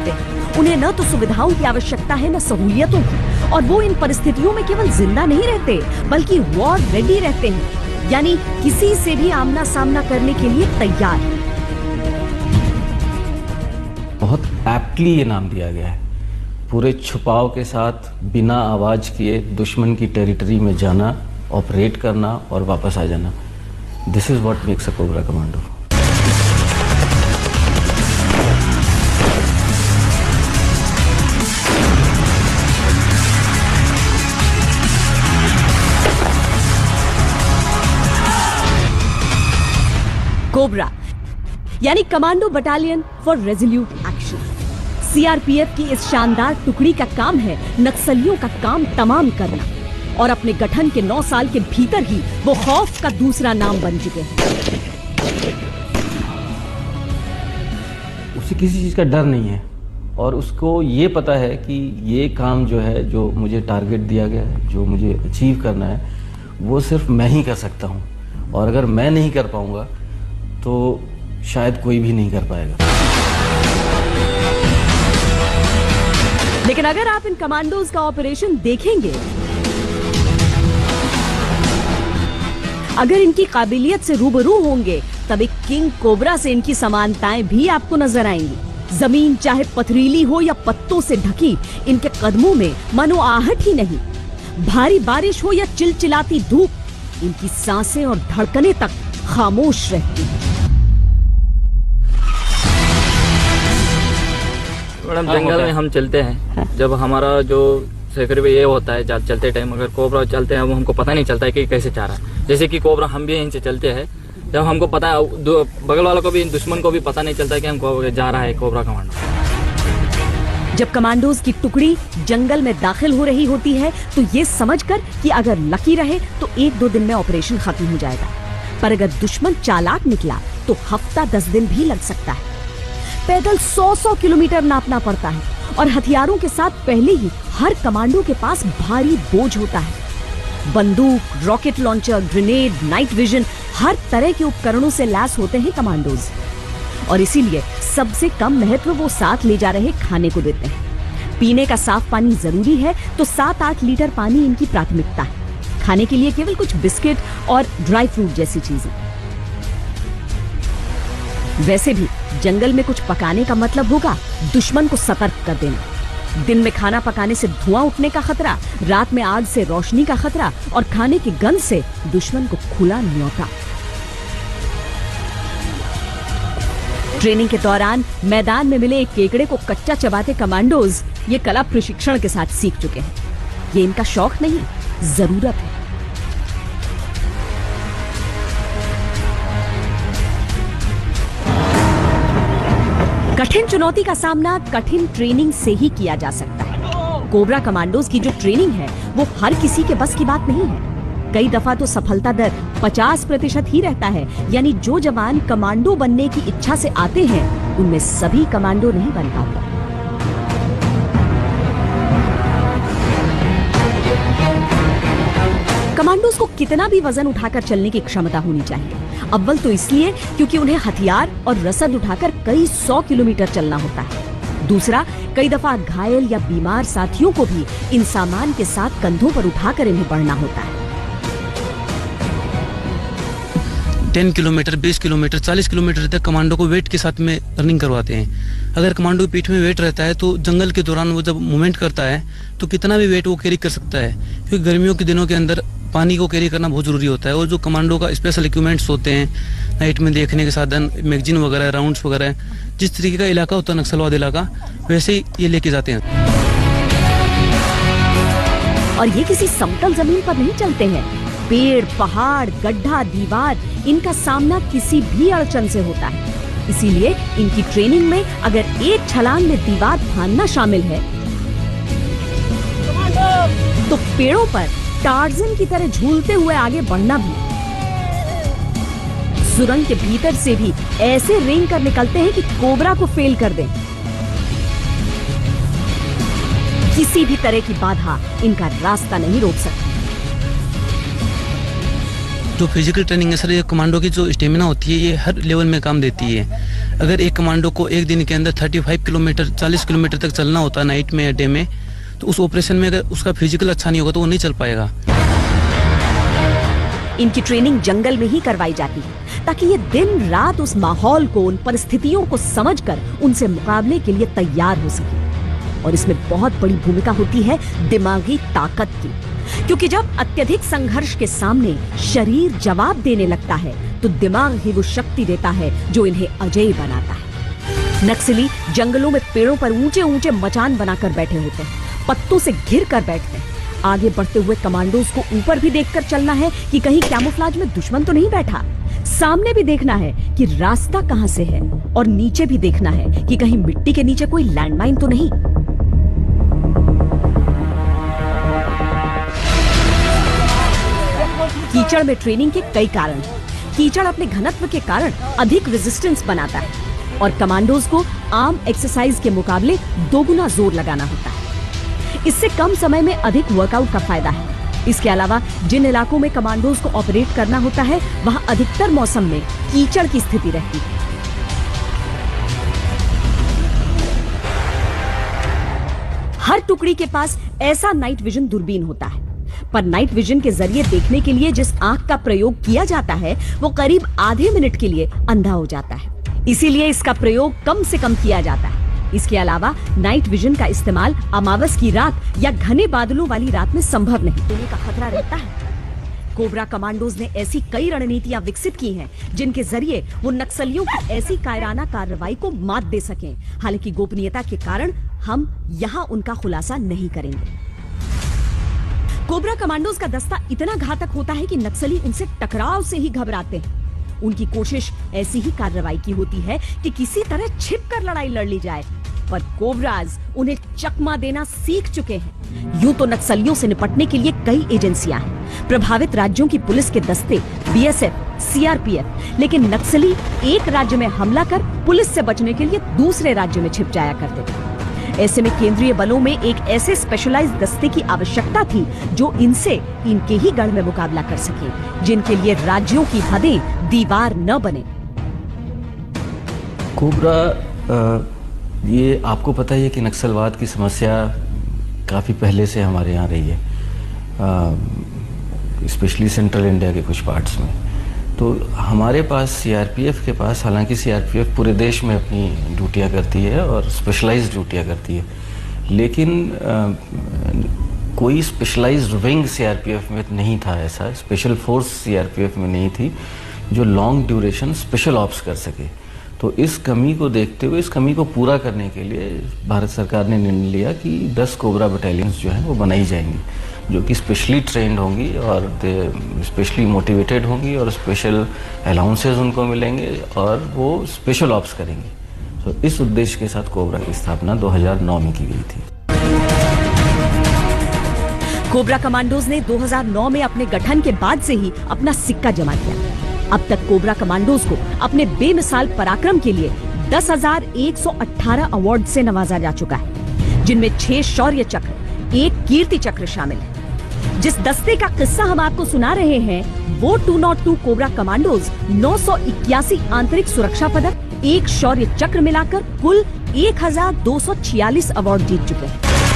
रहते हैं। उन्हें न तो सुविधाओं की आवश्यकता है न सहूलियतों की, और वो इन परिस्थितियों में केवल जिंदा नहीं रहते बल्कि वॉर रेडी रहते हैं, यानी किसी से भी आमना सामना करने के लिए तैयार। बहुत एप्टली ये नाम दिया गया है। पूरे छुपाव के साथ बिना आवाज किए दुश्मन की टेरिटरी में जाना, ऑपरेट करना और वापस आ जाना। This is what makes a cobra commando. Cobra यानी commando battalion for resolute action. CRPF की इस शानदार टुकड़ी का काम है नक्सलियों का काम तमाम करना, और अपने गठन के 9 साल के भीतर ही वो खौफ का दूसरा नाम बन चुके हैं। उसे किसी चीज का डर नहीं है और उसको ये पता है कि ये काम जो है, जो मुझे टारगेट दिया गया है, जो मुझे अचीव करना है, वो सिर्फ मैं ही कर सकता हूँ, और अगर मैं नहीं कर पाऊंगा तो शायद कोई भी नहीं कर पाएगा। लेकिन अगर आप इन कमांडोज का ऑपरेशन देखेंगे, अगर इनकी काबिलियत से रूबरू होंगे, तब एक किंग कोबरा से इनकी समानताएं भी आपको नजर आएंगी। जमीन चाहे पथरीली हो या पत्तों से ढकी, इनके कदमों में मानो आहट ही नहीं। भारी बारिश हो या चिलचिलाती धूप, इनकी सांसें और धड़कनें तक खामोश रहती। मैडम, जंगल में हम चलते हैं, जब हमारा जो सेक्रेटरी पे ये होता है, चलते टाइम अगर कोबरा चलते हैं वो हमको पता नहीं चलता है कि कैसे जा रहा है। जैसे कि कोबरा हम भी यहीं से चलते हैं, जब हमको पता है, बगल वालों को भी, दुश्मन को भी पता नहीं चलता है कि हमको जा रहा है कोबरा कमांडो। जब कमांडोज की टुकड़ी जंगल में दाखिल हो रही होती है तो ये समझकर कि अगर लकी रहे तो 1-2 दिन में ऑपरेशन खत्म हो जाएगा, पर अगर दुश्मन चालाक निकला तो हफ्ता 10 दिन भी लग सकता है। पैदल 100 किलोमीटर नापना पड़ता है, और हथियारों के साथ पहले ही हर कमांडो के पास भारी बोझ होता है। बंदूक, rocket launcher, grenade, night vision, हर तरह के उपकरणों से लैस होते हैं कमांडोज, और इसीलिए सबसे कम महत्व वो साथ ले जा रहे खाने को देते हैं। पीने का साफ पानी जरूरी है, तो 7-8 लीटर पानी इनकी प्राथमिकता है। खाने के लिए केवल कुछ बिस्किट और ड्राई फ्रूट जैसी चीजें। वैसे भी जंगल में कुछ पकाने का मतलब होगा दुश्मन को सतर्क कर देना। दिन में खाना पकाने से धुआं उठने का खतरा, रात में आग से रोशनी का खतरा, और खाने की गंध से दुश्मन को खुला न्योता। ट्रेनिंग के दौरान मैदान में मिले एक केकड़े को कच्चा चबाते कमांडोज ये कला प्रशिक्षण के साथ सीख चुके हैं। ये इनका शौक नहीं, जरूरत है। कठिन चुनौती का सामना कठिन ट्रेनिंग से ही किया जा सकता है। कोबरा कमांडोज की जो ट्रेनिंग है वो हर किसी के बस की बात नहीं है। कई दफा तो सफलता दर 50% ही रहता है, यानी जो जवान कमांडो बनने की इच्छा से आते हैं उनमें सभी कमांडो नहीं बन पाते। कमांडोज को कितना भी वजन उठाकर चलने की क्षमता होनी चाहिए। अव्वल तो इसलिए क्योंकि उन्हें हथियार और रसद उठाकर कई 100 किलोमीटर चलना होता है। दूसरा, कई दफा घायल या बीमार साथियों को भी इन सामान के साथ कंधों पर उठाकर इन्हें बढ़ना होता है। 10 किलोमीटर, 20 किलोमीटर, 40 किलोमीटर तक कमांडो को वेट के साथ में रनिंग करवाते हैं। अगर कमांडो की पीठ में वेट रहता है तो जंगल के दौरान वो जब मूवमेंट करता है तो कितना भी वेट वो कैरी कर सकता है, क्योंकि गर्मियों के दिनों के अंदर पानी को कैरी करना बहुत जरूरी होता है। और जो कमांडो का स्पेशल इक्विपमेंट्स होते हैं, नाइट में देखने के साधन, मैगजीन वगैरह, राउंड्स वगैरह, जिस तरीके का इलाका होता है नक्सलवाद इलाका, वैसे ही ये लेके जाते हैं। और ये किसी समतल जमीन पर नहीं चलते हैं। पेड़, पहाड़, गड्ढा, दीवार, इनका सामना किसी भी अड़चन से होता है। इसीलिए इनकी ट्रेनिंग में अगर एक छलांग में दीवार फांदना शामिल है तो पेड़ों पर टार्जन की तरह झूलते हुए आगे बढ़ना भी। सुरंग के भीतर से भी ऐसे रेंग कर निकलते हैं कि कोबरा को फेल कर दें। किसी भी तरह की बाधा इनका रास्ता नहीं रोक सकती। जो फिजिकल ट्रेनिंग है सर, ये कमांडो की जो स्टेमिना होती है ये हर लेवल में काम देती है। अगर एक कमांडो को एक दिन के अंदर 35 किलोमीटर 40 किलोमीटर तक चलना होता है नाइट में या डे में, तो उस ऑपरेशन में अगर उसका फिजिकल अच्छा नहीं होगा तो वो नहीं चल पाएगा। इनकी ट्रेनिंग जंगल में ही करवाई जाती है ताकि ये दिन रात उस माहौल को, उन परिस्थितियों को समझकर उनसे मुकाबले के लिए तैयार हो सके। और इसमें बहुत बड़ी भूमिका होती है दिमागी ताकत की, क्योंकि जब अत्यधिक संघर्ष के सामने शरीर जवाब देने लगता है तो दिमाग ही वो शक्ति देता है जो इन्हें अजेय बनाता है। नक्सली जंगलों में पेड़ों पर ऊंचे ऊंचे मचान बनाकर बैठे होते हैं, पत्तों से घिर कर बैठते हैं। आगे बढ़ते हुए कमांडोज को ऊपर भी देखकर चलना है कि कहीं कैमोफ्लेज में दुश्मन तो नहीं बैठा। सामने भी देखना है कि रास्ता कहां से है, और नीचे भी देखना है कि कहीं मिट्टी के नीचे कोई लैंडमाइन तो नहीं। कीचड़ में ट्रेनिंग के कई कारण हैं। कीचड़ अपने घनत्व के कारण अधिक रेजिस्टेंस बनाता है और कमांडोज को आम एक्सरसाइज के मुकाबले दोगुना जोर लगाना होता है। इससे कम समय में अधिक वर्कआउट का फायदा है। इसके अलावा जिन इलाकों में कमांडोज को ऑपरेट करना होता है वहां अधिकतर मौसम में कीचड़ की स्थिति रहती है। हर टुकड़ी के पास ऐसा नाइट विजन दूरबीन होता है, पर नाइट विजन के जरिए देखने के लिए जिस आंख का प्रयोग किया जाता है वो करीब आधे मिनट के लिए अंधा हो जाता है। इसीलिए इसका प्रयोग कम से कम किया जाता है। इसके अलावा नाइट विजन का इस्तेमाल अमावस की रात या घने बादलों वाली रात में संभव नहीं होने का खतरा रहता है। कोबरा कमांडोज ने ऐसी कई रणनीतियां विकसित की हैं जिनके जरिए वो नक्सलियों की ऐसी कायराना कार्रवाई को मात दे सकें। हालांकि गोपनीयता के कारण हम यहाँ उनका खुलासा नहीं करेंगे। कोबरा कमांडोज का दस्ता इतना घातक होता है कि नक्सली उनसे टकराव से ही घबराते हैं। उनकी कोशिश ऐसी ही कार्रवाई की होती है कि किसी तरह छिपकर लड़ाई लड़ ली जाए, पर कोबराज उन्हें चकमा देना सीख चुके हैं। यूं तो नक्सलियों से निपटने के लिए कई एजेंसियां हैं, प्रभावित राज्यों की पुलिस के दस्ते, बीएसएफ, सीआरपीएफ, लेकिन नक्सली एक राज्य में हमला कर पुलिस से बचने के लिए दूसरे राज्य में छिप जाया करते थे। ऐसे में केंद्रीय बलों में एक ऐसे स्पेशलाइज्ड दस्ते की आवश्यकता थी जो इनसे इनके ही गढ़ में मुकाबला कर सके, जिनके लिए राज्यों की हदें दीवार न बने। कोबरा, ये आपको पता ही है कि नक्सलवाद की समस्या काफ़ी पहले से हमारे यहाँ रही है, स्पेशली सेंट्रल इंडिया के कुछ पार्ट्स में। तो हमारे पास सीआरपीएफ के पास, हालांकि सीआरपीएफ पूरे देश में अपनी ड्यूटियाँ करती है और स्पेशलाइज्ड ड्यूटियाँ करती है, लेकिन कोई स्पेशलाइज्ड विंग सीआरपीएफ में नहीं था, ऐसा स्पेशल फोर्स सीआरपीएफ में नहीं थी जो लॉन्ग ड्यूरेशन स्पेशल ऑप्स कर सके। तो इस कमी को देखते हुए, इस कमी को पूरा करने के लिए भारत सरकार ने निर्णय लिया कि 10 कोबरा बटालियंस जो हैं वो बनाई जाएंगी, जो कि स्पेशली ट्रेंड होंगी और स्पेशली मोटिवेटेड होंगी और स्पेशल अलाउंसेस उनको मिलेंगे और वो स्पेशल ऑप्स करेंगे। तो इस उद्देश्य के साथ कोबरा की स्थापना 2009 में की गई थी। कोबरा कमांडोज ने 2009 में अपने गठन के बाद से ही अपना सिक्का जमा किया। अब तक कोबरा कमांडोज को अपने बेमिसाल पराक्रम के लिए 10,118 अवार्ड से नवाजा जा चुका है, जिनमें 6 शौर्य चक्र, 1 कीर्ति चक्र शामिल है। जिस दस्ते का किस्सा हम आपको सुना रहे हैं वो 202 कोबरा कमांडोज 981 आंतरिक सुरक्षा पदक, 1 शौर्य चक्र मिलाकर कुल 1,246 अवार्ड जीत चुके हैं।